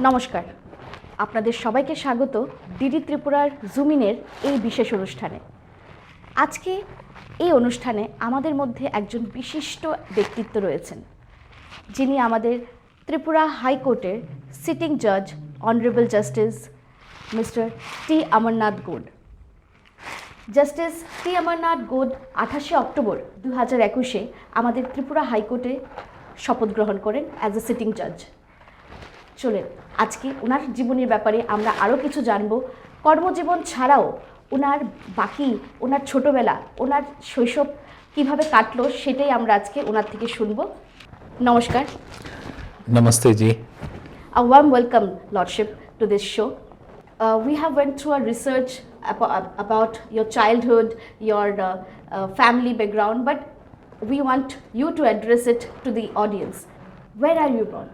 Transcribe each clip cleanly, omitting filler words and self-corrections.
নমস্কার, আপনাদের সবাইকে স্বাগত ডিডি ত্রিপুরার জুমিনের এই বিশেষ অনুষ্ঠানে। আজকে এই অনুষ্ঠানে আমাদের মধ্যে একজন বিশিষ্ট ব্যক্তিত্ব রয়েছেন, যিনি আমাদের ত্রিপুরা হাইকোর্টের সিটিং জাজ honourable justice mister T Amarnath Goud. Justice T Amarnath Goud 28 October 2021 আমাদের ত্রিপুরা হাইকোর্টে শপথ গ্রহণ করেন অ্যাজ এ সিটিং জাজ। চলেন আজকে ওনার জীবনের ব্যাপারে আমরা আরও কিছু জানব। কর্মজীবন ছাড়াও ওনার ছোটোবেলা, ওনার শৈশব কীভাবে কাটলো সেটাই আমরা আজকে ওনার থেকে শুনব। নমস্কার। Namaste ji. A warm welcome, Lordship, to this show. We have went through a research about your childhood, your family background, but we want you to address it to the audience. Where are you born?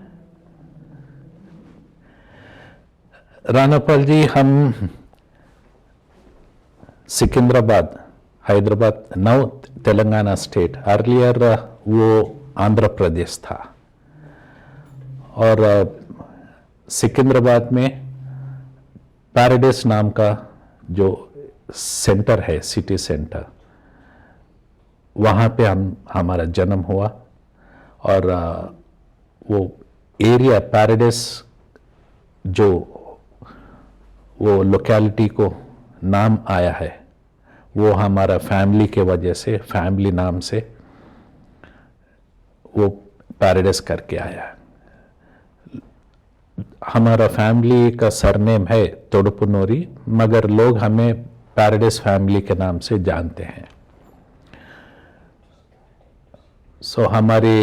रानापाल जी, हम Secunderabad, Hyderabad, now Telangana state, earlier वो आंध्र प्रदेश था, और सिकंदराबाद में paradise नाम का जो centre है, city centre, वहाँ पे हमारा जन्म हुआ। और वो एरिया पैराडाइस जो वो लोकेलिटी को नाम आया है, वो हमारा फैमिली के वजह से, फैमिली नाम से वो पैराडाइस करके आया है। हमारा फैमिली का सरनेम है तोडुपुनोरी, मगर लोग हमें पैराडाइस फैमिली के नाम से जानते हैं। सो हमारे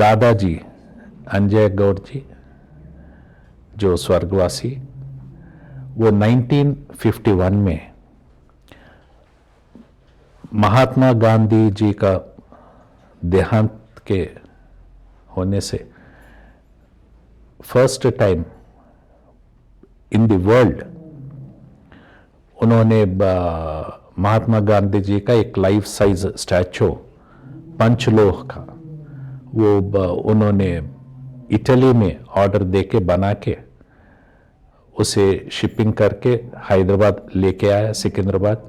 दादाजी अंजय गौड़ जी, जो स्वर्गवासी, वो 1951 में महात्मा गांधी जी का देहांत के होने से first time in the world उन्होंने महात्मा गांधी जी का एक लाइफ साइज स्टैचू पंचलोह का वो उन्होंने इटली में ऑर्डर देके बना के उसे शिपिंग करके हैदराबाद लेके आया, सिकंदराबाद।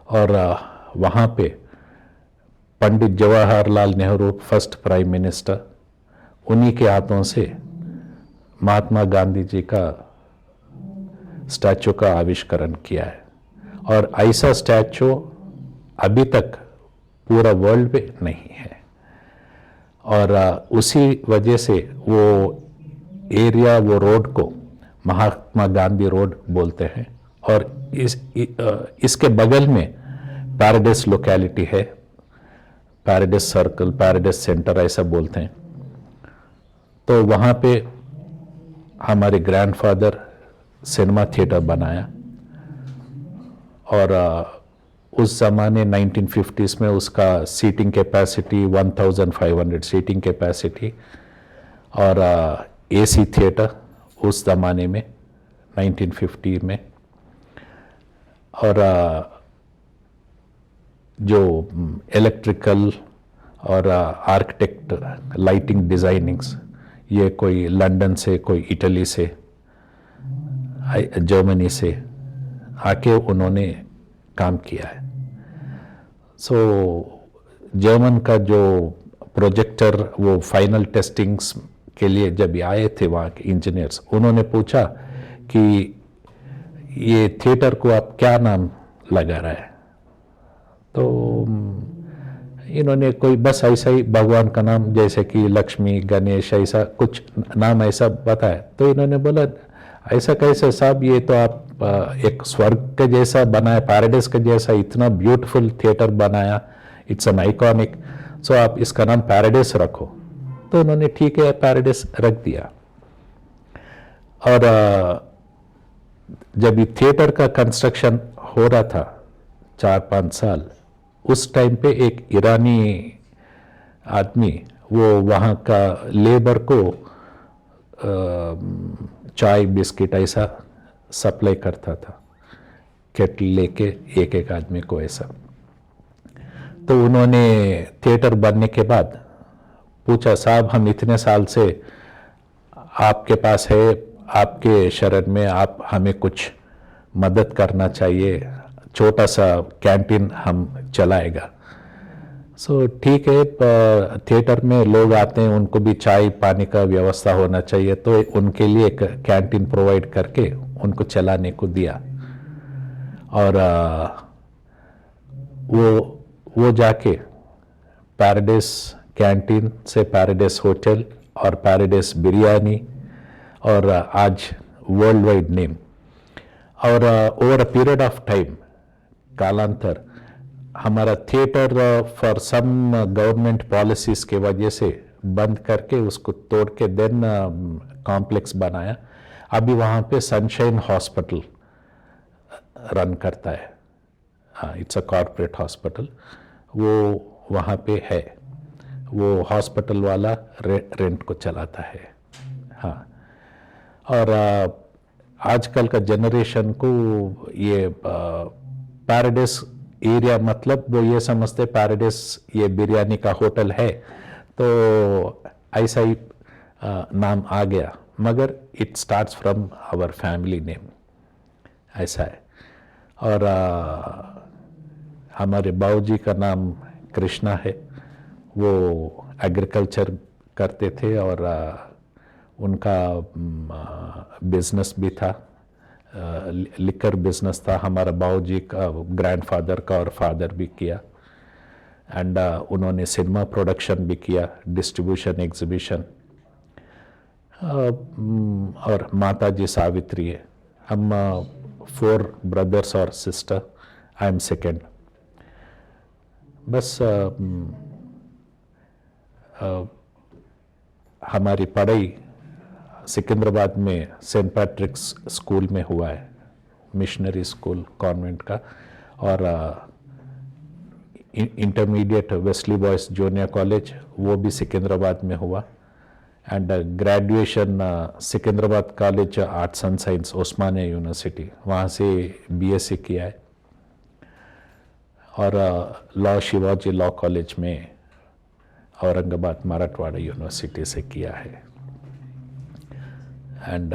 और वहाँ पे Pandit Jawaharlal Nehru first prime minister, उन्हीं के हाथों से महात्मा गांधी जी का स्टैचू का आविष्करण किया है। और ऐसा स्टैचू अभी तक पूरा वर्ल्ड में नहीं है। और उसी वजह से वो एरिया, वो रोड को महात्मा गांधी रोड बोलते हैं। और इसके बगल में पैराडाइस लोकेलिटी है, पैराडाइस सर्कल, पैराडाइस सेंटर ऐसा बोलते हैं। तो वहाँ पे हमारे ग्रैंडफादर सिनेमा थिएटर बनाया। और उस ज़माने 1950s में उसका सीटिंग कैपेसिटी 1500 सीटिंग कैपेसिटी, और एसी थिएटर उस ज़माने में 1950 में। और जो इलेक्ट्रिकल और आर्किटेक्ट लाइटिंग डिज़ाइनिंग्स, ये कोई लंदन से, कोई इटली से, जर्मनी से आके उन्होंने काम किया है। सो जर्मन का जो प्रोजेक्टर, वो फाइनल टेस्टिंग्स के लिए जब आए थे वहाँ के इंजीनियर्स, उन्होंने पूछा कि ये थिएटर को आप क्या नाम लगा रहा है। तो इन्होंने कोई बस ऐसा ही भगवान का नाम, जैसे कि लक्ष्मी, गणेश, ऐसा कुछ नाम ऐसा बताया। तो इन्होंने बोला ऐसा कैसे साहब, ये तो आप एक स्वर्ग के जैसा बनाया, पैराडाइस के जैसा इतना ब्यूटीफुल थिएटर बनाया, इट्स एन आइकॉनिक, सो आप इसका नाम पैराडाइस रखो। तो उन्होंने ठीक है पैराडाइस रख दिया। और जब ये थिएटर का कंस्ट्रक्शन हो रहा था 4-5 साल, उस टाइम पे एक ईरानी आदमी वो वहाँ का लेबर को चाय बिस्किट ऐसा सप्लाई करता था, केटल लेके एक एक आदमी को ऐसा। तो उन्होंने थिएटर बनने के बाद पूछा, साहब हम इतने साल से आपके पास है, आपके शरण में, आप हमें कुछ मदद करना चाहिए, छोटा सा कैंटीन हम चलाएगा। सो ठीक है, थिएटर में लोग आते हैं, उनको भी चाय पानी का व्यवस्था होना चाहिए, तो उनके लिए एक कैंटीन प्रोवाइड करके उनको चलाने को दिया। और वो जाके पैराडाइस कैंटीन से पैराडाइस होटल और पैराडाइस बिरयानी, और आज वर्ल्ड वाइड नेम। और over a period of time, कालांतर, हमारा theatre for some government policies के वजह से बंद करके उसको तोड़ के देन कॉम्प्लेक्स बनाया। अभी वहाँ पे सनशाइन हॉस्पिटल रन करता है, इट्स अ कॉर्पोरेट हॉस्पिटल, वो वहाँ पे है, वो हॉस्पिटल वाला रेंट को चलाता है। हाँ, और आजकल का जनरेशन को ये पैराडाइस एरिया, मतलब वो ये समझते पैराडाइस ये बिरयानी का होटल है, तो ऐसा ही नाम आ गया, मगर it starts from our family name, ऐसा है। और हमारे बाबूजी का नाम कृष्णा है, वो एग्रीकल्चर करते थे और उनका बिजनेस भी था, लिकर बिजनेस था। हमारा बाबूजी का ग्रैंडफादर का और फादर भी किया, एंड उन्होंने सिनेमा प्रोडक्शन भी किया, डिस्ट्रीब्यूशन, एग्जीबिशन। और माता जी सावित्री है। हम 4 ब्रदर्स और सिस्टर, आई एम सेकेंड। बस हमारी पढ़ाई सिकंदराबाद में सेंट पैट्रिक्स स्कूल में हुआ है, मिशनरी स्कूल कॉन्वेंट का, और intermediate Wesley boys junior college वो भी सिकंदराबाद में हुआ, and graduation Secunderabad college arts and science, Osmania university, वहाँ से बीएससी किया है। और लॉ शिवाजी लॉ कॉलेज में औरंगाबाद मराठवाड़ा यूनिवर्सिटी से किया है। एंड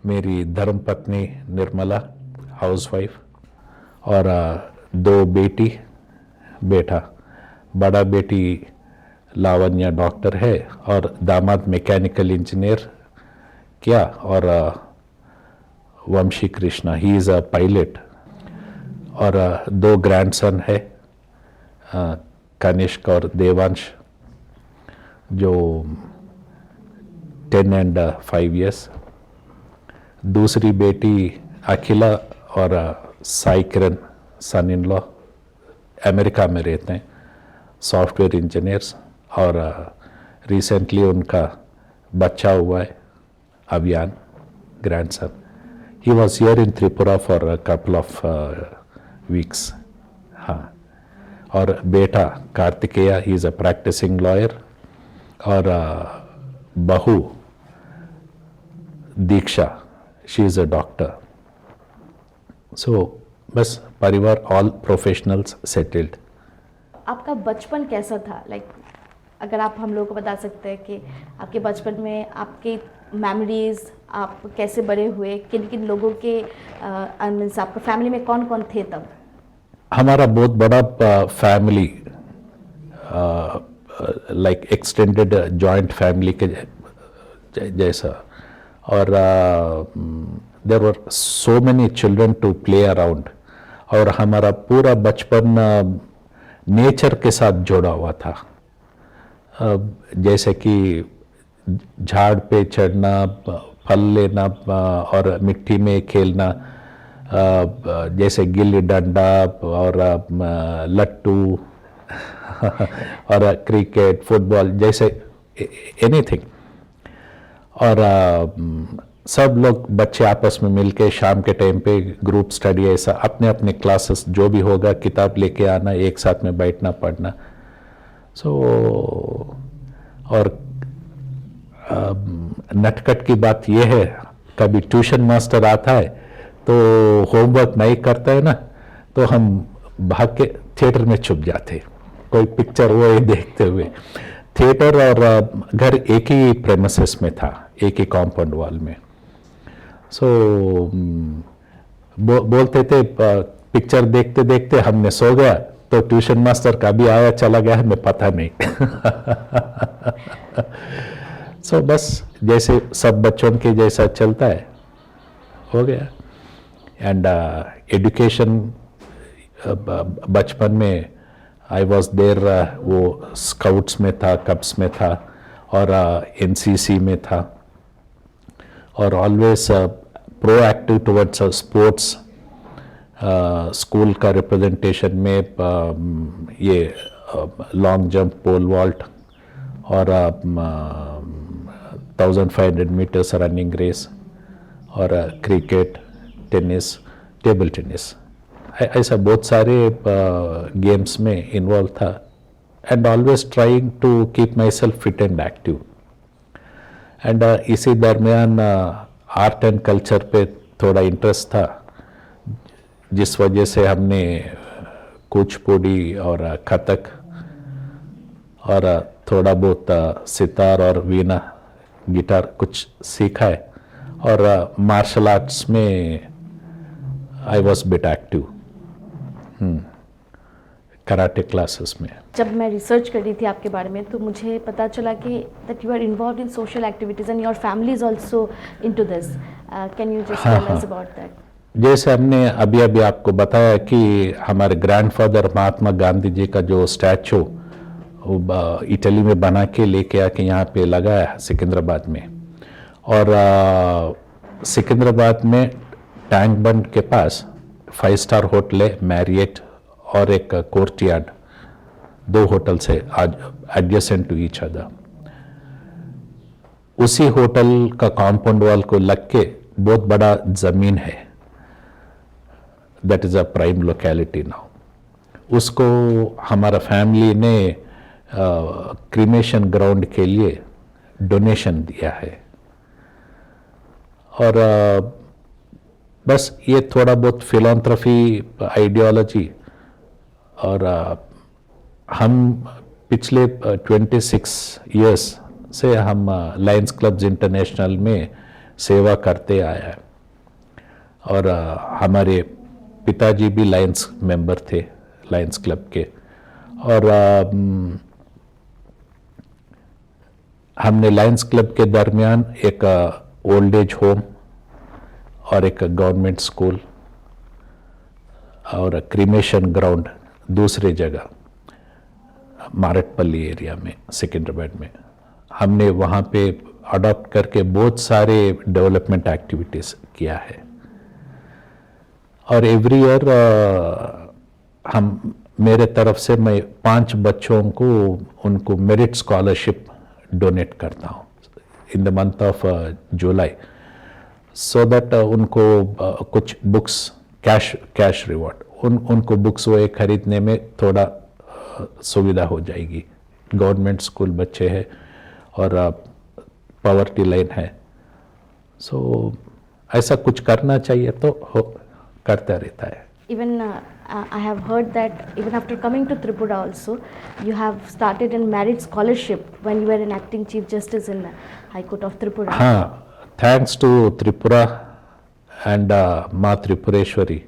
मेरी धर्मपत्नी निर्मला हाउसवाइफ, और 2 बेटी बेटा। बड़ा बेटी लावण्या डॉक्टर है और दामाद मैकेनिकल इंजीनियर किया, और वंशी कृष्णा ही इज़ अ पायलट। और 2 ग्रैंडसन है, कनिष्क और देवांश, जो 10 and 5 years। दूसरी बेटी अखिला और साई किरण, सन इन लॉ, अमेरिका में रहते हैं, सॉफ्टवेयर इंजीनियर्स, और रिसेंटली उनका बच्चा हुआ है, Abhiyan, grandson. He was here in Tripura for a couple of weeks. हाँ, और बेटा Kartikeya, he is a practising lawyer, और बहू Diksha, she is a doctor. So बस परिवार ऑल प्रोफेशनल्स सेटल्ड। आपका बचपन कैसा था? अगर आप हम लोगों को बता सकते हैं कि आपके बचपन में आपके मेमोरीज, आप कैसे बड़े हुए, किन किन लोगों के मीन्स आपका फैमिली में कौन कौन थे तब? हमारा बहुत बड़ा family, like extended joint family के जैसा, और there were so many children to play around, और हमारा पूरा बचपन नेचर के साथ जुड़ा हुआ था। जैसे कि झाड़ पे चढ़ना, फल लेना, और मिट्टी में खेलना, जैसे गिल्ली डंडा और लट्टू और क्रिकेट, फुटबॉल, जैसे एनीथिंग। और सब लोग बच्चे आपस में मिलके शाम के टाइम पे ग्रुप स्टडी, ऐसा अपने अपने क्लासेस जो भी होगा, किताब लेके आना, एक साथ में बैठना, पढ़ना। सो और नटखट की बात यह है, कभी ट्यूशन मास्टर आता है तो होमवर्क नहीं करता है ना, तो हम भाग के थिएटर में छुप जाते, कोई पिक्चर वो ही देखते हुए। थिएटर और घर एक ही प्रेमिसेस में था, एक ही कॉम्पाउंड वॉल में। सो बोलते थे पिक्चर देखते देखते हमने सो गया तो ट्यूशन मास्टर कभी आया चला गया हमें पता नहीं। सो बस जैसे सब बच्चों के जैसा चलता है हो गया। एंड एजुकेशन बचपन में आई वॉज देयर, वो स्काउट्स में था, कब्स में था और एनसीसी में था और always proactive towards sports. School का रिप्रेजेंटेशन में ये लॉन्ग जंप, पोल वॉल्ट और 1500 मीटर्स रनिंग रेस और क्रिकेट, टेनिस, टेबल टेनिस, ऐसा बहुत सारे गेम्स में इन्वॉल्व था and always trying to keep myself fit and active. And इसी दरमियान आर्ट एंड कल्चर पे थोड़ा इंटरेस्ट था, जिस वजह से हमने कुचिपुड़ी और कथक और थोड़ा बहुत सितार और वीणा, गिटार कुछ सीखा है और मार्शल आर्ट्स में I was bit active karate classes में। जब मैं रिसर्च कर रही थी आपके बारे में तो मुझे पता चला कि that you are involve in social activities and your family is also into this. Can you just tell us about that? जैसे हमने अभी अभी आपको बताया कि हमारे ग्रैंडफादर महात्मा गांधी जी का जो स्टैचू इटली में बना के लेके आके यहाँ पे लगाया सिकंदराबाद में, और सिकंदराबाद में टैंक बंड के पास 5 स्टार होटल है, मैरियट और एक कोर्टयार्ड, 2 होटल से एडजेसेंट टू ईच अदर। उसी होटल का कॉम्पाउंड वॉल को लग के बहुत बड़ा जमीन है, that is a prime locality now. उसको हमारा फैमिली ने क्रीमेशन ग्राउंड के लिए डोनेशन दिया है और बस ये थोड़ा बहुत फिलॉन्थ्रफी आइडियोलॉजी। और हम पिछले 26 इयर्स से हम लायंस क्लब्स इंटरनेशनल में सेवा करते आए हैं और हमारे पिताजी भी लायंस मेंबर थे लायंस क्लब के, और हमने लायंस क्लब के दरमियान एक ओल्ड एज होम और एक गवर्नमेंट स्कूल और क्रीमेशन ग्राउंड दूसरे जगह मारटपल्ली एरिया में सिकंदराबाद में हमने वहाँ पे अडॉप्ट करके बहुत सारे डेवलपमेंट एक्टिविटीज़ किया है। और एवरी ईयर हम मेरे तरफ से मैं 5 बच्चों को उनको मेरिट स्कॉलरशिप डोनेट करता हूँ in the month of July, so that उनको कुछ बुक्स कैश रिवॉर्ड उनको बुक्स वो खरीदने में थोड़ा सुविधा हो जाएगी। गवर्नमेंट स्कूल बच्चे हैं और पॉवर्टी लाइन है, सो ऐसा कुछ करना चाहिए तो करता रहता है। Even I have heard that even after coming to Tripura also, you have started in merit scholarship when you were an acting chief justice in High Court of Tripura. हाँ, thanks to Tripura and माँ त्रिपुरेश्वरी।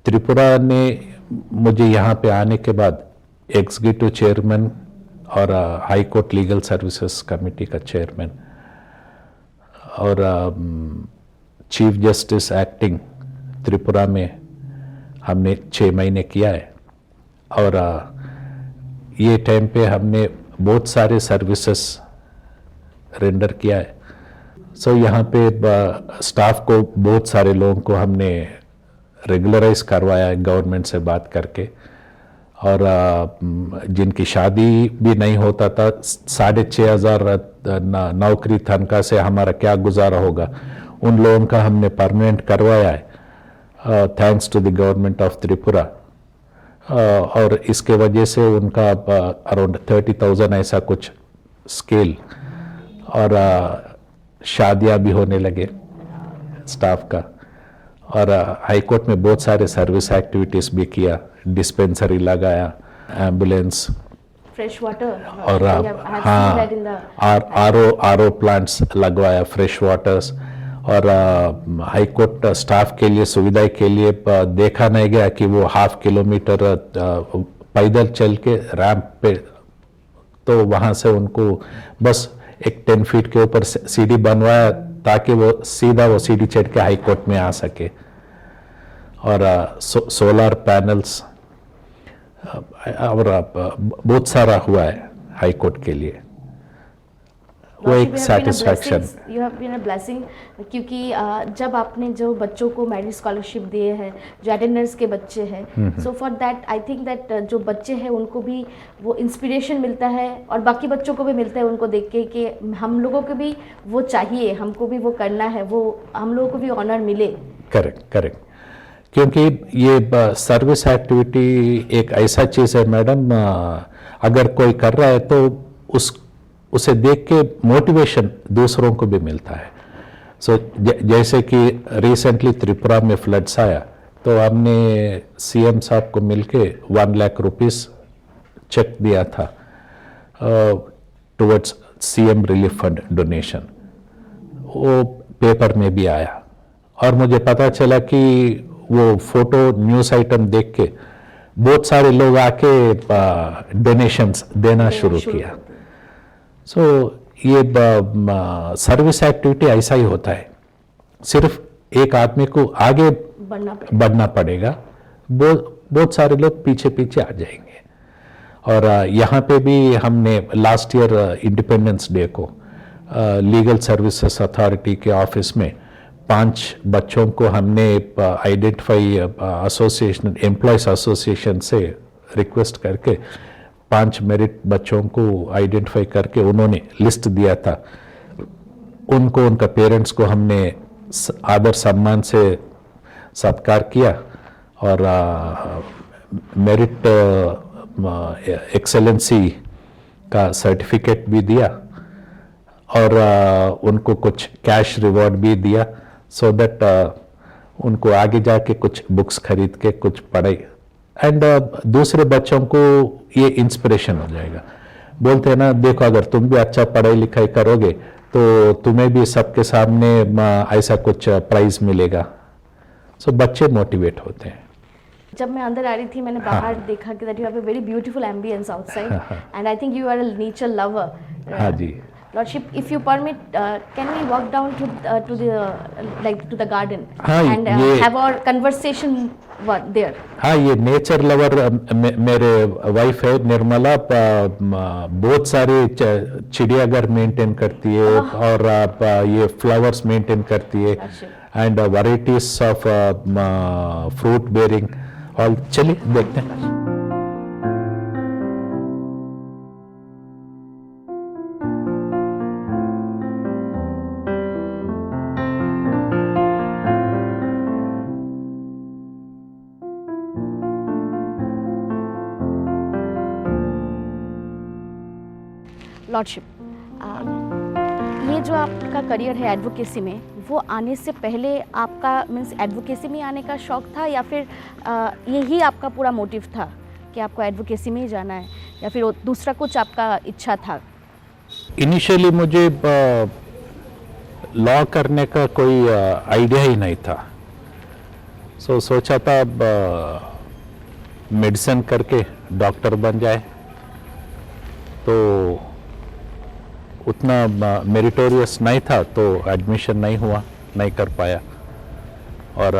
त्रिपुरा ने मुझे यहाँ पे आने के बाद executive chairman और high court legal services committee का चेयरमैन और चीफ जस्टिस एक्टिंग त्रिपुरा में हमने 6 महीने किया है। और ये टाइम पे हमने बहुत सारे सर्विसेज रेंडर किया है। सो यहाँ पे स्टाफ को बहुत सारे लोगों को हमने रेगुलराइज करवाया है गवर्नमेंट से बात करके, और जिनकी शादी भी नहीं होता था 6,500 नौकरी तनख्वाह से हमारा क्या गुजारा होगा, उन लोगों का हमने परमानेंट करवाया है thanks to the government of Tripura. और इसके वजह से उनका अराउंड 30,000 ऐसा कुछ स्केल और शादियां भी होने लगे स्टाफ का। और हाई कोर्ट में बहुत सारे सर्विस एक्टिविटीज़ भी किया, डिस्पेंसरी लगाया, एम्बुलेंस फ्रेश वाटर और आर ओ प्लांट्स लगवाया, फ्रेश वाटर्स। और हाई कोर्ट स्टाफ के लिए सुविधा के लिए देखा नहीं गया कि वो ½ किलोमीटर पैदल चल के रैंप पे, तो वहाँ से उनको बस एक 10 फीट के ऊपर सीढ़ी बनवाया ताकि वो सीधा वो सीढ़ी चढ़ के हाई कोर्ट में आ सके। और सोलर पैनल्स और बहुत सारा हुआ है हाई कोर्ट के लिए, वो एक satisfaction. You have been a blessing, क्योंकि जब आपने जो बच्चों को मेरिट स्कॉलरशिप दिए हैं, जो अटेंडेंस के बच्चे हैं, so for that I think that जो बच्चे हैं उनको भी वो इंस्पिरेशन मिलता है और बाकी बच्चों को भी मिलता है उनको देख के कि हम लोगों को भी वो चाहिए, हमको भी वो करना है, वो हम लोगों को भी ऑनर मिले। करेक्ट करेक्ट, क्योंकि ये सर्विस एक्टिविटी एक ऐसा चीज़ है मैडम, अगर कोई कर रहा है तो उसे देख के मोटिवेशन दूसरों को भी मिलता है। सो जैसे कि रिसेंटली त्रिपुरा में फ्लड्स आया तो हमने सीएम साहब को मिलके 1 लाख रुपीस चेक दिया था towards CM relief fund donation. वो पेपर में भी आया और मुझे पता चला कि वो फोटो न्यूज़ आइटम देख के बहुत सारे लोग आके डोनेशंस देना शुरू किया। सो ये सर्विस एक्टिविटी ऐसा ही होता है, सिर्फ एक आदमी को आगे बढ़ना पड़ेगा, बहुत सारे लोग पीछे पीछे आ जाएंगे। और यहाँ पे भी हमने लास्ट ईयर इंडिपेंडेंस डे को लीगल सर्विसेज अथॉरिटी के ऑफिस में 5 बच्चों को हमने आइडेंटिफाई एसोसिएशन, एम्प्लॉयज एसोसिएशन से रिक्वेस्ट करके 5 मेरिट बच्चों को आइडेंटिफाई करके उन्होंने लिस्ट दिया था। उनको, उनका पेरेंट्स को हमने आदर सम्मान से सत्कार किया और मेरिट एक्सेलेंसी का सर्टिफिकेट भी दिया और उनको कुछ कैश रिवॉर्ड भी दिया, सो दैट उनको आगे जाके कुछ बुक्स खरीद के कुछ पढ़ाई एंड दूसरे बच्चों को ये इंस्पिरेशन हो जाएगा। बोलते हैं ना, देखो अगर तुम भी अच्छा पढ़ाई लिखाई करोगे तो तुम्हें भी सबके सामने ऐसा कुछ प्राइज मिलेगा। सो बच्चे मोटिवेट होते हैं। जब मैं अंदर आ रही थी मैंने बाहर देखा कि that you have a very beautiful ambience outside and I think you are a nature lover. हाँ जी। Lordship, if you permit, can we walk down to the garden and have our conversation there? हाँ, ये nature lover मेरे wife है निर्मला, बहुत सारे चिड़ियाघर maintain करती है और ये फ्लावर्स मेंटेन करती है and varieties of fruit bearing. और चलिए देखते हैं। लॉर्डशिप, ये जो आपका करियर है एडवोकेसी में, वो आने से पहले आपका मीन्स एडवोकेसी में आने का शौक था या फिर यही आपका पूरा मोटिव था कि आपको एडवोकेसी में ही जाना है, या फिर दूसरा कुछ आपका इच्छा था? इनिशियली मुझे लॉ करने का कोई आइडिया ही नहीं था। सोचा था मेडिसिन करके डॉक्टर बन जाए, तो उतना मेरिटोरियस नहीं था तो एडमिशन नहीं हुआ, नहीं कर पाया। और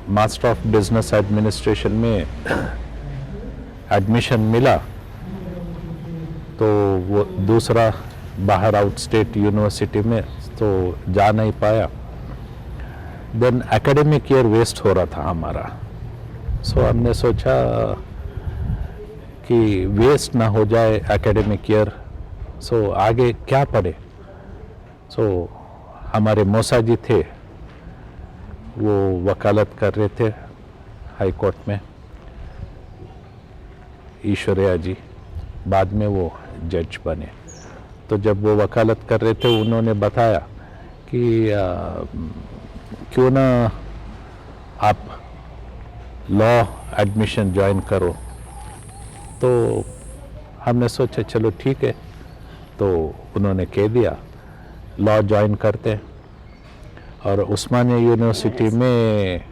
मास्टर ऑफ बिजनेस एडमिनिस्ट्रेशन में एडमिशन मिला तो वो दूसरा बाहर आउट स्टेट यूनिवर्सिटी में तो जा नहीं पाया। देन एकेडमिक ईयर वेस्ट हो रहा था हमारा। हमने सोचा कि वेस्ट ना हो जाए एकेडमिक ईयर, आगे क्या पढ़े। हमारे मौसा जी थे, वो वकालत कर रहे थे हाई कोर्ट में, ईश्वरिया जी, बाद में वो जज बने। तो जब वो वकालत कर रहे थे उन्होंने बताया कि क्यों ना आप लॉ एडमिशन ज्वाइन करो। तो हमने सोचा चलो ठीक है, तो उन्होंने कह दिया लॉ ज्वाइन करते हैं। और उस्मानिया यूनिवर्सिटी में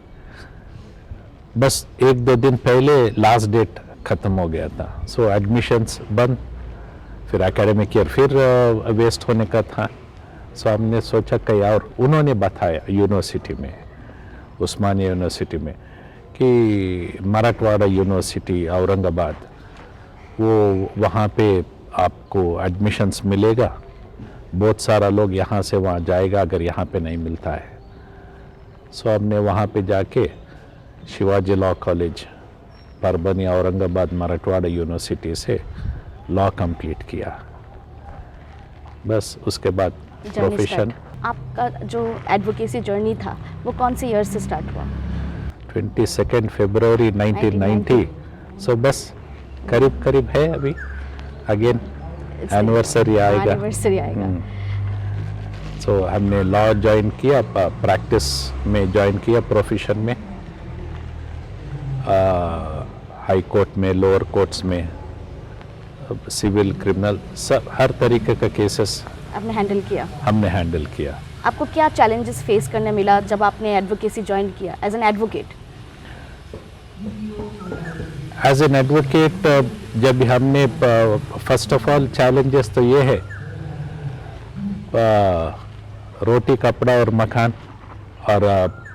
बस 1-2 दिन पहले लास्ट डेट ख़त्म हो गया था, सो एडमिशन्स बंद, फिर एकेडमिक ईयर फिर वेस्ट होने का था। सो हमने सोचा कहीं और, उन्होंने बताया यूनिवर्सिटी में, उस्मानिया यूनिवर्सिटी में, कि मराठवाड़ा यूनिवर्सिटी औरंगाबाद, वो वहाँ पे आपको एडमिशन्स मिलेगा, बहुत सारा लोग यहाँ से वहाँ जाएगा अगर यहाँ पे नहीं मिलता है। सो हमने वहाँ पे जाके Shivaji law college Parbhani Aurangabad Marathwada university से लॉ कंप्लीट किया। बस उसके बाद प्रोफेशन। आपका जो एडवोकेसी जर्नी था वो कौन से ईयर से स्टार्ट हुआ? 22 फरवरी 1990। सो बस करीब करीब है, अभी अगेन एनिवर्सरी आएगा। एनिवर्सरी आएगा। सो हमने लॉ ज्वाइन किया, प्रैक्टिस में ज्वाइन किया, प्रोफेशन में, हाई कोर्ट में, लोअर कोर्ट्स में, सिविल, क्रिमिनल, सब हर तरीके का केसेस आपने हैंडल किया। हमने हैंडल किया। आपको क्या चैलेंजेस फेस करने मिला जब आपने एडवोकेसी ज्वाइन किया as an advocate? As an advocate जब हमने, फर्स्ट ऑफ ऑल चैलेंजेस तो ये है, रोटी कपड़ा और मकान और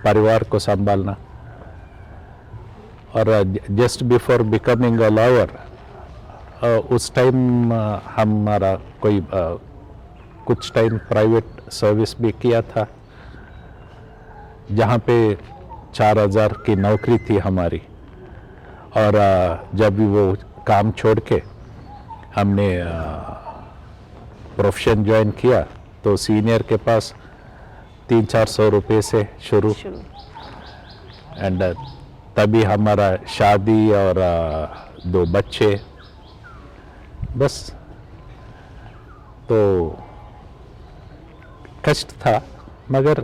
परिवार को संभालना। और just before becoming a lawyer, उस टाइम हमारा कोई कुछ टाइम प्राइवेट सर्विस भी किया था, जहाँ पे 4000 की नौकरी थी हमारी। और जब भी वो काम छोड़ के हमने प्रोफेशन ज्वाइन किया, तो सीनियर के पास 300-400 रुपये से शुरू, एंड तभी हमारा शादी और 2 बच्चे, बस। तो कष्ट था, मगर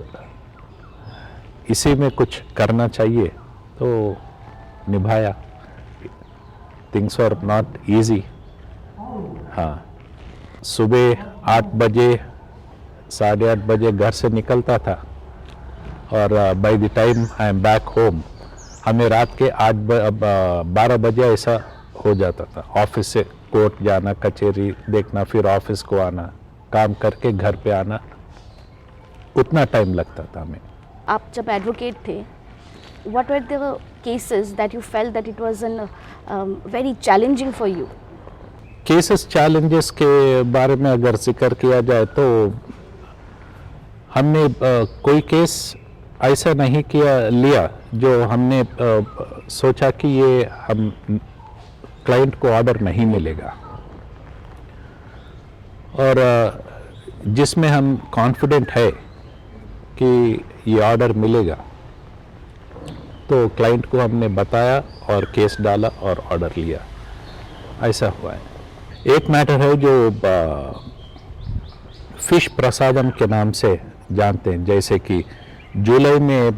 इसी में कुछ करना चाहिए तो निभाया। Things are not easy. हाँ, सुबह 8 बजे 8:30 बजे घर से निकलता था, और by the time I am back home, हमें रात के 12 बजे ऐसा हो जाता था। ऑफिस से कोर्ट जाना, कचहरी देखना, फिर ऑफिस को आना, काम करके घर पे आना, उतना टाइम लगता था हमें। आप जब एडवोकेट थे, what were the cases that you felt that it was an very challenging for you? Cases challenges के बारे में अगर जिक्र किया जाए तो हमने कोई केस ऐसा नहीं लिया जो हमने सोचा कि ये हम क्लाइंट को ऑर्डर नहीं मिलेगा, और जिसमें हम कॉन्फिडेंट है कि ये ऑर्डर मिलेगा, तो क्लाइंट को हमने बताया और केस डाला और ऑर्डर लिया, ऐसा हुआ है। एक मैटर है जो फिश प्रसादम के नाम से जानते हैं, जैसे कि जुलाई में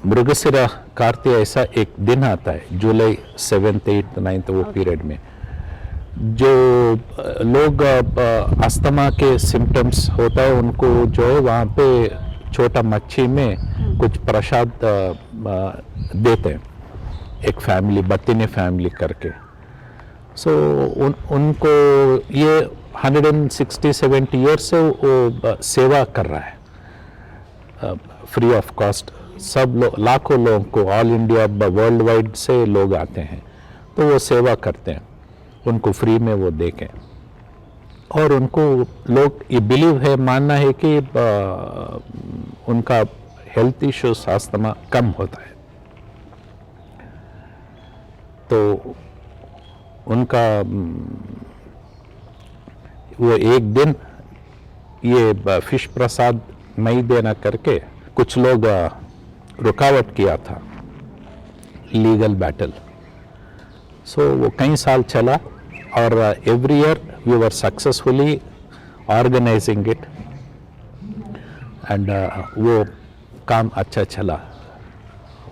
मृगशिरा कार्तिक ऐसा एक दिन आता है, जुलाई 7th, 8th, 9th वो पीरियड में, जो लोग अस्थमा के सिम्टम्स होता है उनको जो है वहाँ पे छोटा मच्छी में कुछ प्रसाद देते हैं, एक फैमिली, बत्तीने फैमिली करके। सो उनको ये 160-70 ईयर्स से वो सेवा कर रहा है फ्री ऑफ कॉस्ट। सब लोग, लाखों लोगों को, ऑल इंडिया वर्ल्ड वाइड से लोग आते हैं, तो वो सेवा करते हैं, उनको फ्री में वो देखें। और उनको लोग ये बिलीव है, मानना है कि उनका हेल्थ इश्यूज, अस्थमा कम होता है। तो उनका वो एक दिन ये फिश प्रसाद नहीं देना करके कुछ लोग रुकावट किया था, लीगल बैटल। सो वो कई साल चला, और every year we were successfully organizing it, and वो काम अच्छा चला,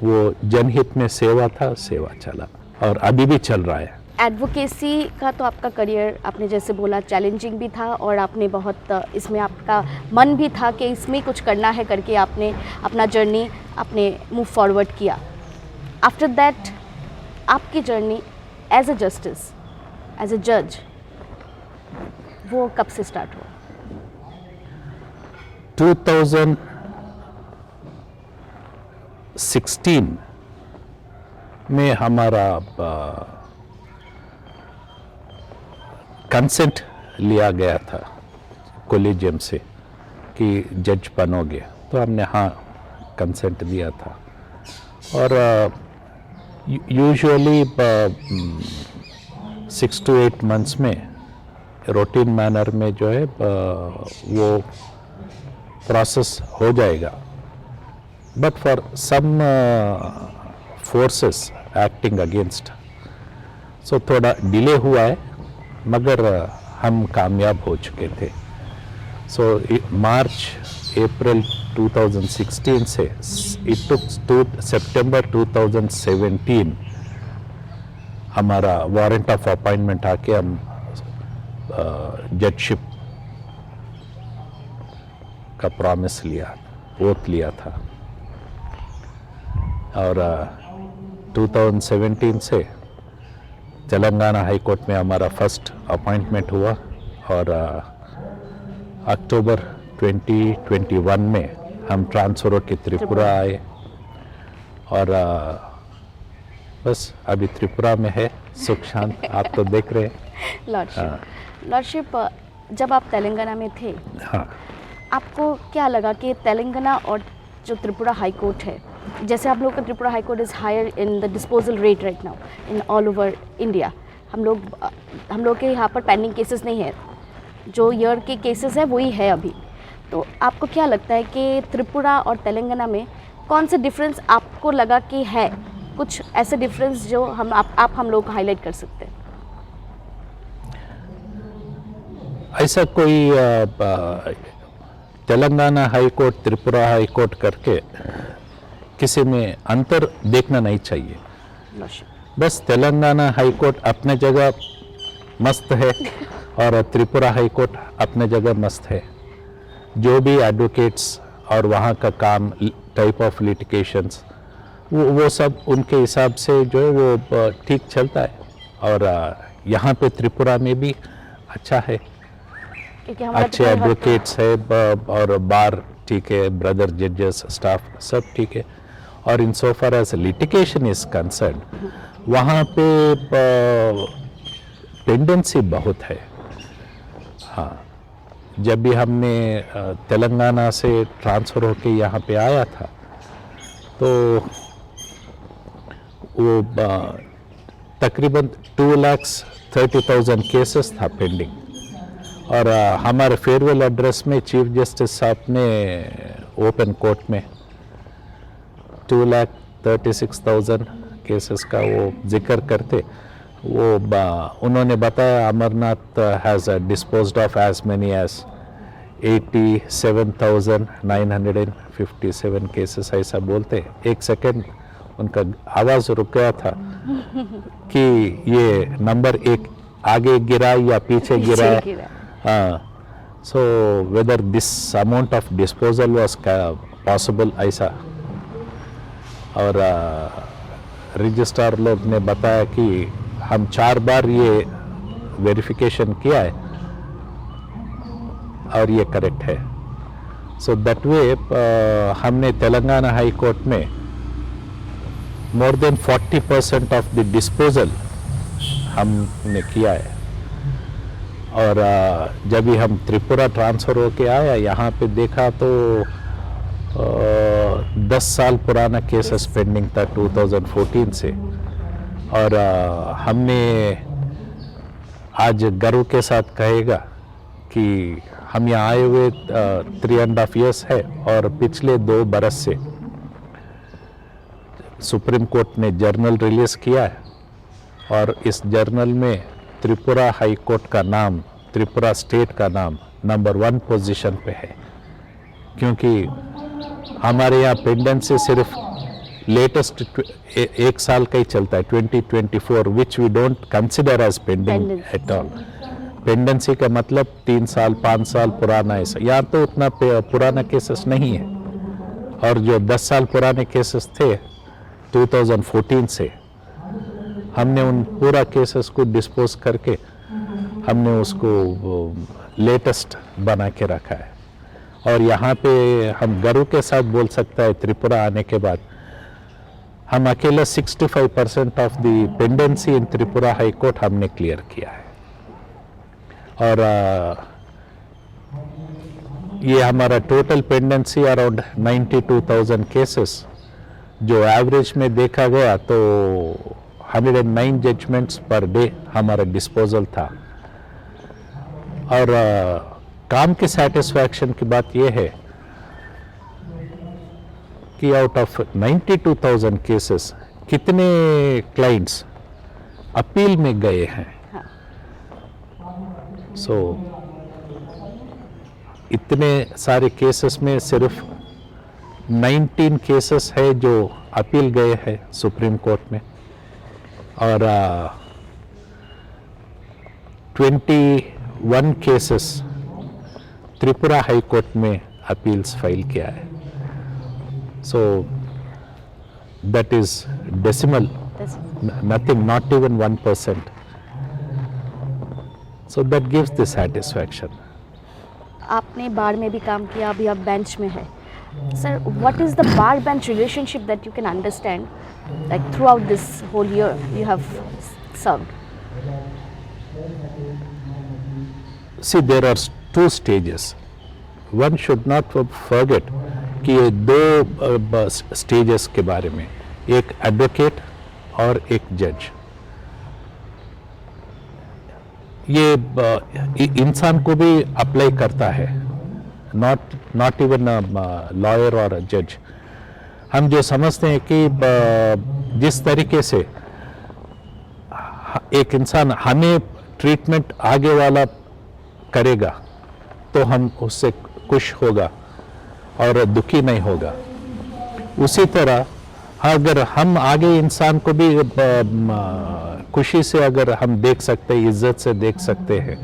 वो जनहित में सेवा था, सेवा चला, और अभी भी चल रहा है। एडवोकेसी का तो आपका करियर, आपने जैसे बोला, चैलेंजिंग भी था और आपने बहुत इसमें आपका मन भी था कि इसमें कुछ करना है करके आपने अपना जर्नी आपने मूव फॉरवर्ड किया। आफ्टर दैट आपकी journey as a justice, as a जज, वो कब से स्टार्ट हुआ? 2016 में हमारा कंसेंट लिया गया था कॉलेजियम से कि जज बनोगे, तो हमने हाँ कंसेंट दिया था। और यूजुअली 6 to 8 मंथ्स में रूटीन मैनर में जो है वो प्रोसेस हो जाएगा, but for some forces acting against, so थोड़ा डिले हुआ है, मगर हम कामयाब हो चुके थे। सो मार्च अप्रैल 2016 से इट टुक सितंबर 2017 हमारा वारंट ऑफ अपॉइंटमेंट आके हम जजशिप का प्रॉमिस लिया, ओथ लिया था। और 2017 से तेलंगाना हाई कोर्ट में हमारा फर्स्ट अपॉइंटमेंट हुआ और अक्टूबर 2021 में हम ट्रांसफर होकर त्रिपुरा आए और बस अभी त्रिपुरा में है, सुख शांत। आप तो देख रहे हैं। लॉर्डशिप, जब आप तेलंगाना में थे, हाँ, आपको क्या लगा कि तेलंगाना और जो त्रिपुरा हाई कोर्ट है, जैसे आप लोग का Tripura high court is higher in the disposal rate right now in all over India, हम लोग के यहाँ पर पेंडिंग केसेस नहीं है, जो ईयर के केसेस है वही है अभी। तो आपको क्या लगता है कि त्रिपुरा और तेलंगाना में कौन से डिफरेंस आपको लगा कि है, कुछ ऐसे डिफरेंस जो आप हम लोग को हाईलाइट कर सकते हैं? ऐसा कोई Telangana high court Tripura high court करके किसी में अंतर देखना नहीं चाहिए। बस तेलंगाना हाई कोर्ट अपने जगह मस्त है और त्रिपुरा हाई कोर्ट अपने जगह मस्त है। जो भी एडवोकेट्स और वहाँ का काम, टाइप ऑफ लिटिगेशंस, वो सब उनके हिसाब से जो है वो ठीक चलता है। और यहाँ पे त्रिपुरा में भी अच्छा है, अच्छे एडवोकेट्स है और बार ठीक है, ब्रदर जजेस, स्टाफ सब ठीक है। और in so far as litigation is concerned, वहाँ पे पेंडेंसी बहुत है। हाँ, जब भी हमने तेलंगाना से ट्रांसफ़र होके यहाँ पे आया था तो वो तकरीबन 2,30,000 केसेस था पेंडिंग। और हमारे फेयरवेल एड्रेस में चीफ जस्टिस साहब ने ओपन कोर्ट में 2,36,000 केसेस का वो जिक्र करते, वो उन्होंने बताया Amarnath has disposed of as many as 87,957 cases, ऐसा बोलते। एक सेकेंड उनका आवाज़ रुक गया था कि ये नंबर एक आगे गिरा या पीछे गिरा है। So whether this amount of disposal was possible, ऐसा। और रजिस्ट्रार लोग ने बताया कि हम 4 बार ये वेरिफिकेशन किया है और ये करेक्ट है। सो दैट वे हमने तेलंगाना हाई कोर्ट में more than 40% of the disposal हमने किया है। और जब भी हम त्रिपुरा ट्रांसफ़र होके आया यहाँ पे देखा तो 10 साल पुराना केसेस पेंडिंग था 2014 से। और हमने आज गर्व के साथ कहेगा कि हम यहाँ आए हुए 3.5 years है और पिछले 2 बरस से सुप्रीम कोर्ट ने जर्नल रिलीज़ किया है और इस जर्नल में त्रिपुरा हाई कोर्ट का नाम, त्रिपुरा स्टेट का नाम नंबर 1 पोजीशन पे है। क्योंकि हमारे यहाँ पेंडेंसी सिर्फ लेटेस्ट एक साल का ही चलता है 2024, which we don't consider as pending Pending. At all. Pendency का मतलब 3 साल 5 साल पुराना है, यहाँ तो उतना पुराना केसेस नहीं है। और जो 10 साल पुराने केसेस थे 2014 से, हमने उन पूरा केसेस को डिस्पोज करके हमने उसको लेटेस्ट बना के रखा है। और यहाँ पे हम गर्व के साथ बोल सकता है त्रिपुरा आने के बाद हम अकेले 65% of the pendency in Tripura high court हमने क्लियर किया है। और ये हमारा टोटल पेंडेंसी अराउंड 92,000 केसेस, जो एवरेज में देखा गया तो 109 जजमेंट्स पर डे हमारा डिस्पोजल था। और काम के सेटिस्फैक्शन की बात यह है कि आउट ऑफ 92,000 केसेस कितने क्लाइंट्स अपील में गए हैं। सो इतने सारे केसेस में सिर्फ 19 केसेस है जो अपील गए हैं सुप्रीम कोर्ट में, और 21 केसेस त्रिपुरा हाई कोर्ट में अपील्स फाइल किया है। So that is decimal, nothing, not even 1%. So that gives the satisfaction. आपने बार में भी काम किया, अभी आप बेंच में है sir. What is the bar bench relationship that you can understand like throughout this whole year you have served? See, there are two stages. One should not forget कि ये दो स्टेजेस के बारे में, एक advocate और एक जज। ये इंसान को भी अप्लाई करता है, नॉट इवन लॉयर और जज। हम जो समझते हैं कि जिस तरीके से एक इंसान हमें ट्रीटमेंट आगे वाला करेगा तो हम उससे खुश होगा और दुखी नहीं होगा, उसी तरह अगर हम आगे इंसान को भी खुशी से अगर हम देख सकते हैं, इज्जत से देख सकते हैं,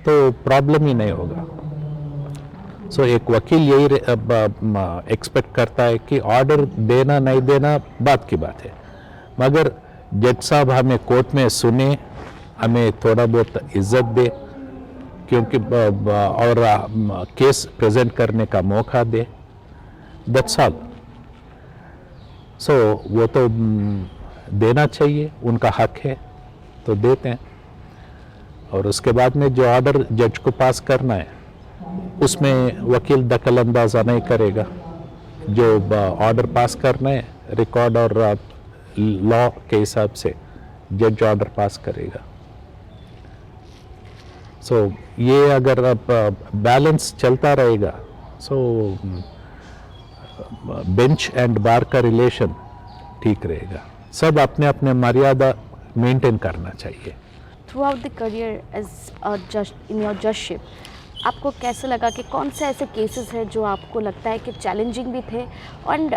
तो प्रॉब्लम ही नहीं होगा। सो एक वकील यही एक्सपेक्ट करता है कि ऑर्डर देना नहीं देना बात की बात है, मगर जज साहब हमें कोर्ट में सुने, हमें थोड़ा बहुत इज्जत दे, क्योंकि और केस प्रेजेंट करने का मौका दे, दैट्स ऑल। सो वो तो देना चाहिए, उनका हक है, तो देते हैं। और उसके बाद में जो ऑर्डर जज को पास करना है उसमें वकील दखल अंदाजा नहीं करेगा। जो ऑर्डर पास करना है रिकॉर्ड और लॉ के हिसाब से जज ऑर्डर पास करेगा। सो ये अगर अब बैलेंस चलता रहेगा, सो बेंच एंड बार का रिलेशन ठीक रहेगा। सब अपने अपने मर्यादा मेंटेन करना चाहिए। Throughout the career as a जज इन योर जजशिप, आपको कैसे लगा कि कौन से ऐसे केसेस हैं जो आपको लगता है कि चैलेंजिंग भी थे एंड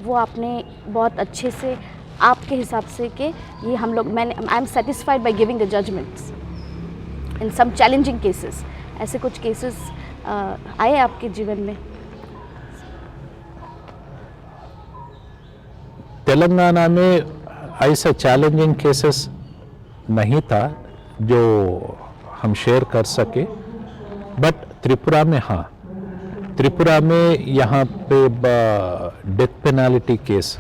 वो आपने बहुत अच्छे से आपके हिसाब से कि ये हम लोग I am satisfied by giving the judgments in some challenging cases, ऐसे कुछ केसेस आए आपके जीवन में? तेलंगाना में ऐसा चैलेंजिंग केसेस नहीं था जो हम शेयर कर सके, बट त्रिपुरा में हाँ, त्रिपुरा में यहाँ पे डेथ पेनाल्टी केस,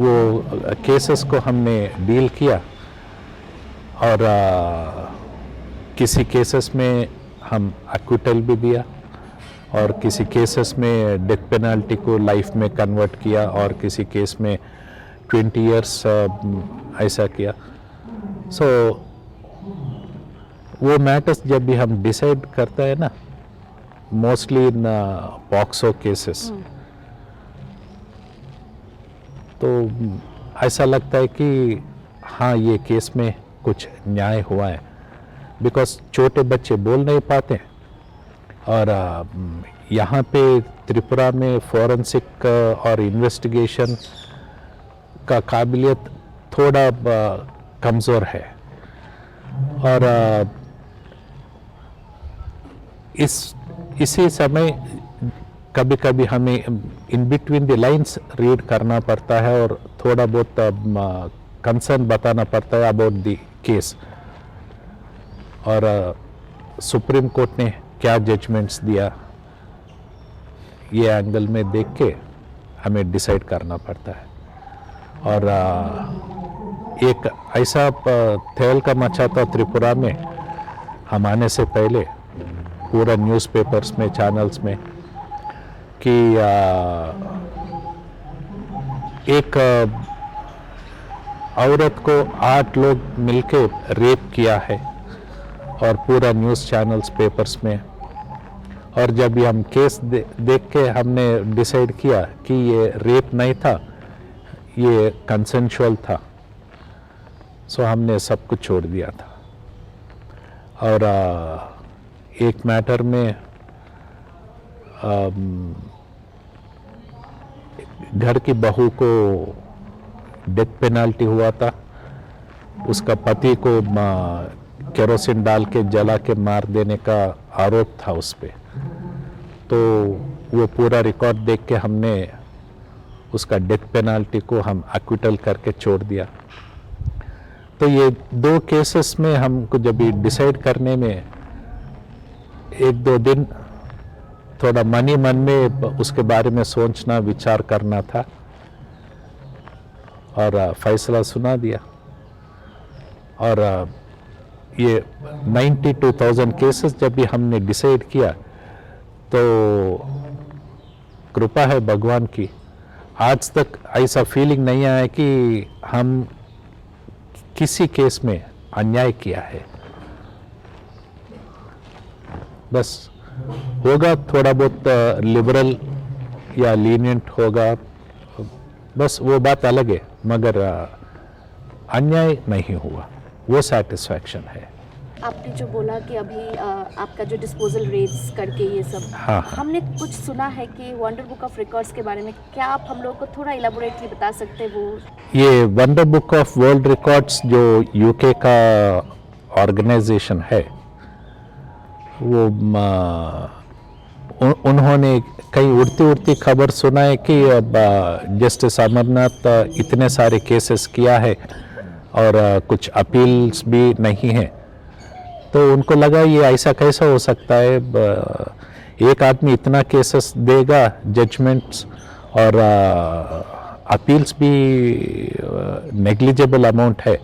वो केसेस को हमने डील किया। और किसी केसेस में हम एक्विटल भी दिया और किसी केसेस में डेथ पेनाल्टी को लाइफ में कन्वर्ट किया और किसी केस में 20 इयर्स ऐसा किया। सो वो मैटर्स जब भी हम डिसाइड करते हैं ना, मोस्टली इन पॉक्सो केसेस, तो ऐसा लगता है कि हाँ ये केस में कुछ न्याय हुआ है, बिकॉज छोटे बच्चे बोल नहीं पाते और यहाँ पे त्रिपुरा में फोरेंसिक और इन्वेस्टिगेशन का काबिलियत थोड़ा कमज़ोर है और इसी समय कभी कभी हमें in between the lines read करना पड़ता है और थोड़ा बहुत कंसर्न बताना पड़ता है अबाउट द केस और सुप्रीम कोर्ट ने क्या जजमेंट्स दिया ये एंगल में देख के हमें डिसाइड करना पड़ता है और एक ऐसा तहलका मचा था त्रिपुरा में हम आने से पहले पूरा न्यूज़पेपर्स में चैनल्स में कि एक औरत को 8 लोग मिलके रेप किया है और पूरा न्यूज़ चैनल्स पेपर्स में और जब ये हम केस देख के हमने डिसाइड किया कि ये रेप नहीं था ये कंसेंशुअल था सो हमने सब कुछ छोड़ दिया था और एक मैटर में घर की बहू को डेथ पेनल्टी हुआ था उसका पति को केरोसिन डाल के जला के मार देने का आरोप था उस पे तो वो पूरा रिकॉर्ड देख के हमने उसका डेथ पेनल्टी को हम एक्विटल करके छोड़ दिया तो ये 2 केसेस में हमको जब डिसाइड करने में 1-2 दिन थोड़ा मन में उसके बारे में सोचना विचार करना था और फैसला सुना दिया और ये 92,000 केसेस जब भी हमने डिसाइड किया तो कृपा है भगवान की आज तक ऐसा फीलिंग नहीं आया कि हम किसी केस में अन्याय किया है बस होगा थोड़ा बहुत लिबरल या लीनियंट होगा बस वो बात अलग है मगर अन्याय नहीं हुआ वो सेटिस्फैक्शन है आपने जो बोला कि अभी आपका जो डिस्पोजल रेट्स करके ये सब हाँ। हमने कुछ सुना है कि वंडर बुक ऑफ रिकॉर्ड्स के बारे में क्या आप हम लोगों को थोड़ा इलाबोरेटली बता सकते हैं वो ये wonder book of world records जो यूके का ऑर्गेनाइजेशन है वो उन्होंने कई उड़ती खबर सुना है कि जस्टिस अमरनाथ इतने सारे केसेस किया है और कुछ अपील्स भी नहीं है तो उनको लगा ये ऐसा कैसा हो सकता है एक आदमी इतना केसेस देगा जजमेंट्स और अपील्स भी नेग्लिजिबल अमाउंट है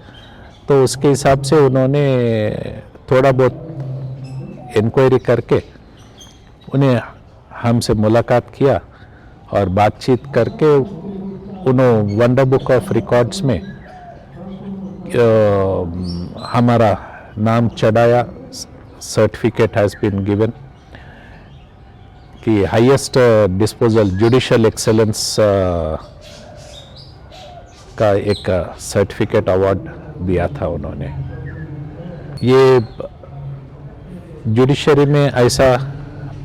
तो उसके हिसाब से उन्होंने थोड़ा बहुत इंक्वायरी करके उन्हें हमसे मुलाकात किया और बातचीत करके उन्होंने वंडर बुक ऑफ रिकॉर्ड्स में हमारा नाम चढ़ाया सर्टिफिकेट हैज़ बीन गिवन कि हाईएस्ट डिस्पोजल जुडिशियल एक्सेलेंस का एक सर्टिफिकेट अवार्ड दिया था उन्होंने ये जुडिशरी में ऐसा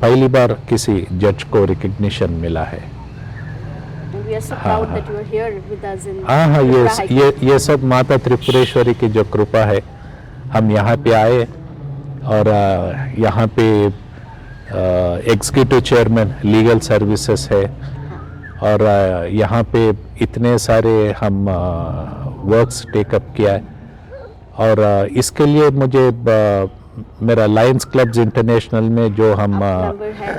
पहली बार किसी जज को रिकग्निशन मिला है We are so proud that you are here with us in हाँ Tripura High Court. ये सब माता त्रिपुरेश्वरी की जो कृपा है हम यहाँ पे आए और यहाँ पे एग्जीक्यूटिव चेयरमैन लीगल सर्विसेज है और यहाँ पे इतने सारे हम वर्क्स टेकअप किया है और इसके लिए मुझे मेरा लायंस क्लब्स इंटरनेशनल में जो हम member है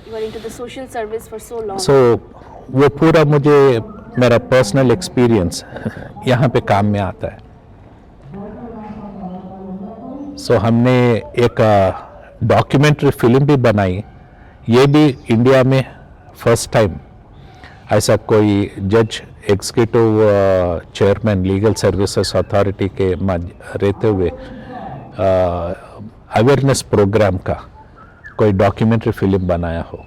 you are into the social service for so long. सो वो पूरा मुझे मेरा पर्सनल एक्सपीरियंस यहाँ पे काम में आता है सो हमने एक डॉक्यूमेंट्री फिल्म भी बनाई ये भी इंडिया में फर्स्ट टाइम ऐसा कोई जज executive chairman legal services authority के रहते हुए अवेयरनेस प्रोग्राम का कोई डॉक्यूमेंट्री फिल्म बनाया हो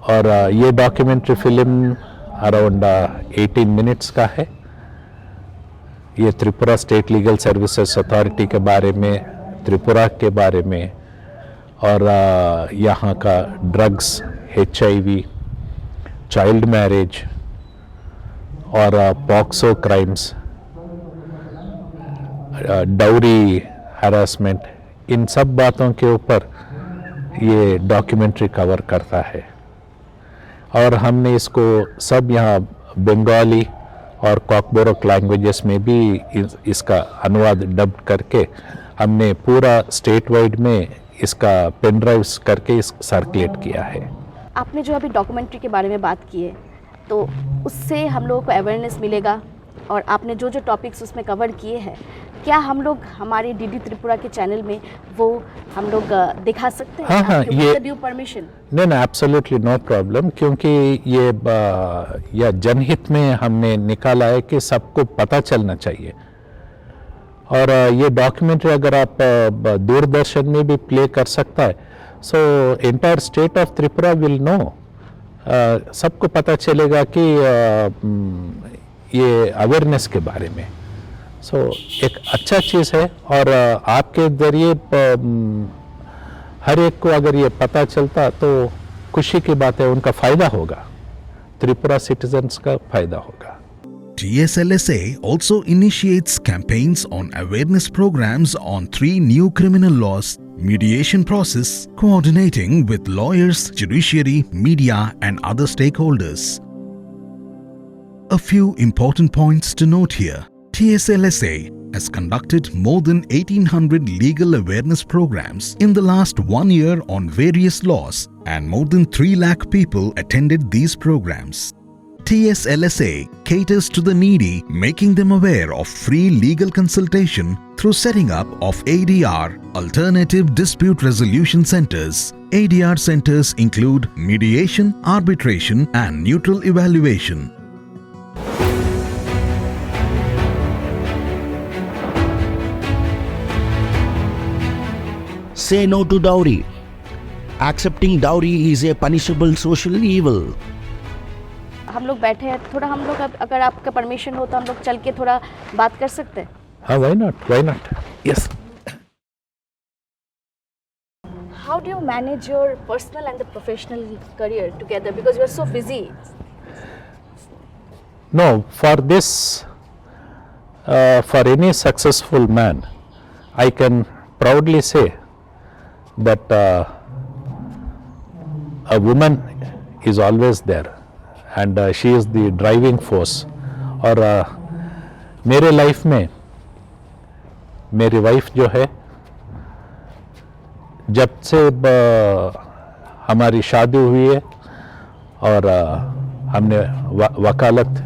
और ये डॉक्यूमेंट्री फिल्म अराउंड 18 मिनट्स का है ये Tripura state legal services authority के बारे में त्रिपुरा के बारे में और यहाँ का ड्रग्स, HIV, चाइल्ड मैरिज और पॉक्सो क्राइम्स, डाउरी हैरासमेंट, इन सब बातों के ऊपर ये डॉक्यूमेंट्री कवर करता है। और हमने इसको सब यहाँ बंगाली और कॉकबोरोक लैंग्वेजेस में भी इसका अनुवाद डब करके हमने पूरा स्टेट वाइड में इसका पेन ड्राइव्स करके इस सर्कुलेट किया है। आपने जो अभी डॉक्यूमेंट्री के बारे में बात की है, तो उससे हम लोगों को अवेयरनेस मिलेगा, और आपने जो जो टॉपिक्स उसमें कवर किए हैं, क्या हम लोग हमारे DD त्रिपुरा के चैनल में वो हम लोग दिखा सकते हैं? हाँ, ये ड्यू परमिशन? नहीं, एब्सोल्युटली नो प्रॉब्लम, क्योंकि ये या जनहित में हमने निकाला है कि सबको पता चलना चाहिए। और ये डॉक्यूमेंट्री अगर आप दूरदर्शन में भी प्ले कर सकता है, so entire state of Tripura will know, सबको पता चलेगा कि ये अवेयरनेस के बारे में। सो एक अच्छा चीज़ है, और आपके जरिए हर एक को अगर ये पता चलता तो खुशी की बात है, उनका फ़ायदा होगा, त्रिपुरा सिटीजन्स का फ़ायदा होगा। TSLSA also initiates campaigns on awareness programs on 3 new criminal laws, mediation process, coordinating with lawyers, judiciary, media and other stakeholders. A few important points to note here. TSLSA has conducted more than 1800 legal awareness programs in the last 1 year on various laws, and more than 3 lakh people attended these programs. TSLSA caters to the needy, making them aware of free legal consultation through setting up of ADR, Alternative Dispute Resolution Centers. ADR centers include mediation, arbitration and neutral evaluation. Say no to dowry. Accepting dowry is a punishable social evil. हम लोग बैठे हैं, थोड़ा हम लोग अगर आपका permission हो तो हम लोग चल के थोड़ा बात कर सकते हैं? हाँ, why not? Yes. How do you manage your personal and the professional career together, because you are so busy? No, for this, for any successful man, I can proudly say that a woman is always there, and she is the driving force. और मेरे life में मेरी wife जो है, जब से हमारी शादी हुई है और हमने वकालत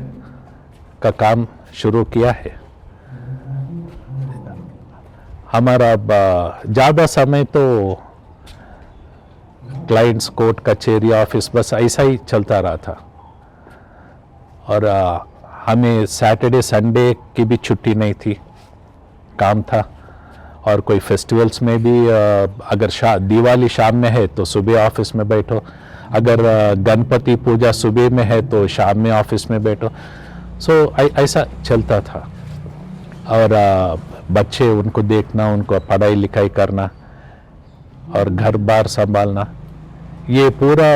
का काम शुरू किया है, हमारा ज़्यादा समय तो क्लाइंट्स, कोर्ट, कचहरी, ऑफिस, बस ऐसा ही चलता रहा था। और हमें सैटरडे संडे की भी छुट्टी नहीं थी, काम था। और कोई फेस्टिवल्स में भी अगर दिवाली शाम में है तो सुबह ऑफिस में बैठो, अगर गणपति पूजा सुबह में है तो शाम में ऑफिस में बैठो। सो ऐसा चलता था। और बच्चे, उनको देखना, उनको पढ़ाई लिखाई करना और घर बार संभालना, ये पूरा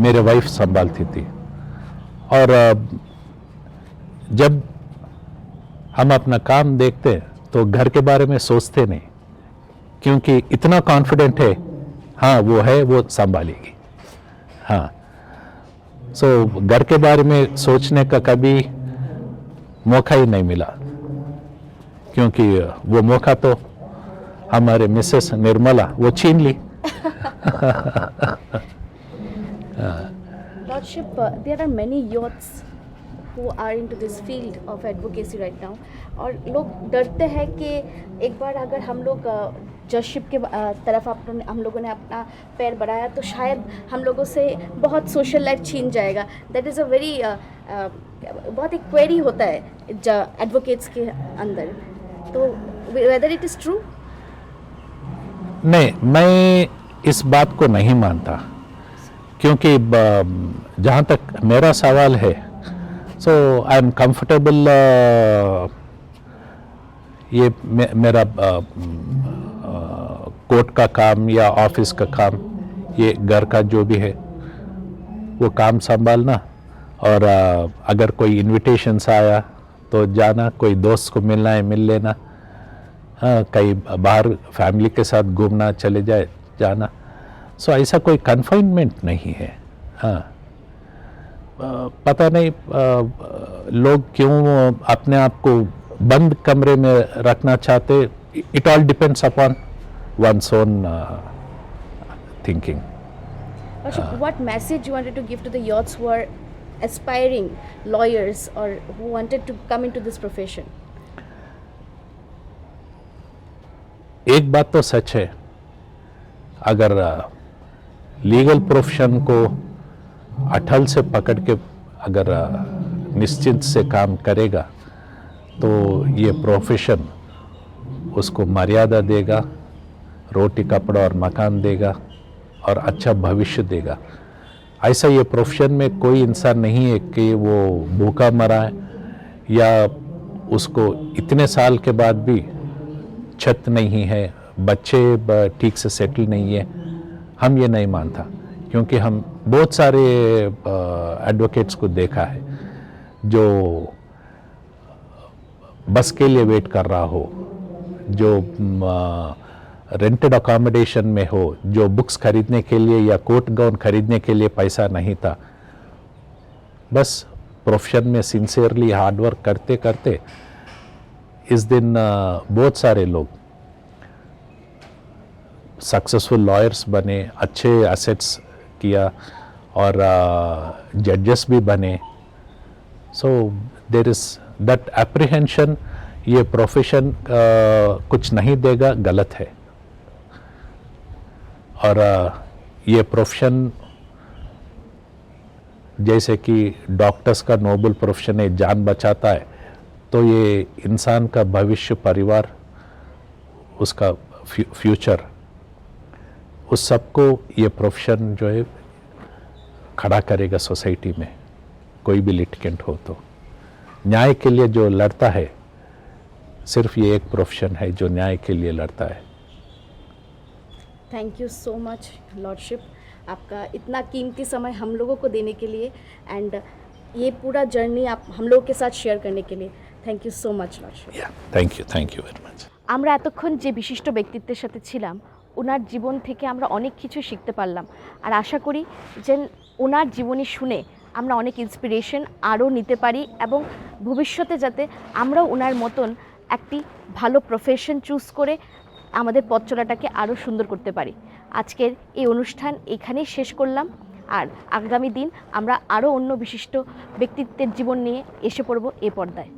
मेरे वाइफ संभालती थी। और जब हम अपना काम देखते हैं तो घर के बारे में सोचते नहीं, क्योंकि इतना कॉन्फिडेंट है, हाँ वो है, वो संभालेगी। हाँ, सो घर के बारे में सोचने का कभी मौका ही नहीं मिला, क्योंकि वो मौका तो हमारे मिसेस निर्मला वो छीन ली। Lordship, there are many youths who are into this field of advocacy right now, और लोग डरते हैं कि एक बार अगर हम लोग जजशिप के तरफ हम लोगों ने अपना पैर बढ़ाया तो शायद हम लोगों से बहुत सोशल लाइफ छीन जाएगा। दैट इज़ अ वेरी बहुत एक क्वेरी होता है एडवोकेट्स के अंदर, तो वेदर इट इज़ ट्रू? नहीं, मैं इस बात को नहीं मानता, क्योंकि जहाँ तक मेरा सवाल है, सो आई एम कंफर्टेबल। ये मेरा कोर्ट का काम या ऑफिस का काम, ये घर का जो भी है वो काम संभालना, और अगर कोई इनविटेशंस आया तो जाना, कोई दोस्त को मिलना है मिल लेना, हाँ कहीं बाहर फैमिली के साथ घूमना चले जाना। सो ऐसा कोई कन्फाइनमेंट नहीं है। हाँ पता नहीं लोग क्यों अपने आप को बंद कमरे में रखना चाहते। It all depends upon one's own thinking. Lordship, what message you wanted to give to the youths who are aspiring lawyers or who wanted to come into this profession? एक बात तो सच है, अगर लीगल प्रोफेशन को अटल से पकड़ के अगर निश्चित से काम करेगा तो ये प्रोफेशन उसको मर्यादा देगा, रोटी कपड़ा और मकान देगा और अच्छा भविष्य देगा। ऐसा ये प्रोफेशन में कोई इंसान नहीं है कि वो भूखा मरा है या उसको इतने साल के बाद भी छत नहीं है, बच्चे ठीक से सेटल नहीं है। हम ये नहीं मानता, क्योंकि हम बहुत सारे एडवोकेट्स को देखा है जो बस के लिए वेट कर रहा हो, जो रेंटेड अकोमोडेशन में हो, जो बुक्स खरीदने के लिए या कोट गाउन खरीदने के लिए पैसा नहीं था, बस प्रोफेशन में सिंसियरली हार्डवर्क करते करते इस दिन बहुत सारे लोग सक्सेसफुल लॉयर्स बने, अच्छे एसेट्स किया और जजेस भी बने। So there is that apprehension, ये प्रोफेशन कुछ नहीं देगा, गलत है। और ये प्रोफेशन जैसे कि डॉक्टर्स का नोबल प्रोफेशन है, जान बचाता है, तो ये इंसान का भविष्य, परिवार, उसका फ्यूचर, उस सबको ये प्रोफेशन जो है खड़ा करेगा सोसाइटी में। कोई भी लिटिगेंट हो तो न्याय के लिए जो लड़ता है, सिर्फ ये एक प्रोफेशन है जो न्याय के लिए लड़ता है। Thank you so much lordship, आपका इतना कीमती समय हम लोगों को देने के लिए एंड ये पूरा जर्नी आप हम लोगों के साथ शेयर करने के लिए। Thank you so much lordship. Thank you very much. আমরা এতক্ষণ যে বিশিষ্ট ব্যক্তিত্বের সাথে ছিলাম, ওনার জীবন থেকে আমরা অনেক কিছু শিখতে পারলাম, আর আশা করি যে ওনার জীবনী শুনে আমরা অনেক ইন্সপিরেশন আরও নিতে পারি এবং ভবিষ্যতে যাতে আমরাও ওনার মতন একটি ভালো প্রফেশন চুজ করে আমাদের পথ চলাটাকে আরও সুন্দর করতে পারি। আজকের এই অনুষ্ঠান এখানেই শেষ করলাম, আর আগামী দিন আমরা আরও অন্য বিশিষ্ট ব্যক্তিত্বের জীবন নিয়ে এসে পড়ব এ পর্দায়।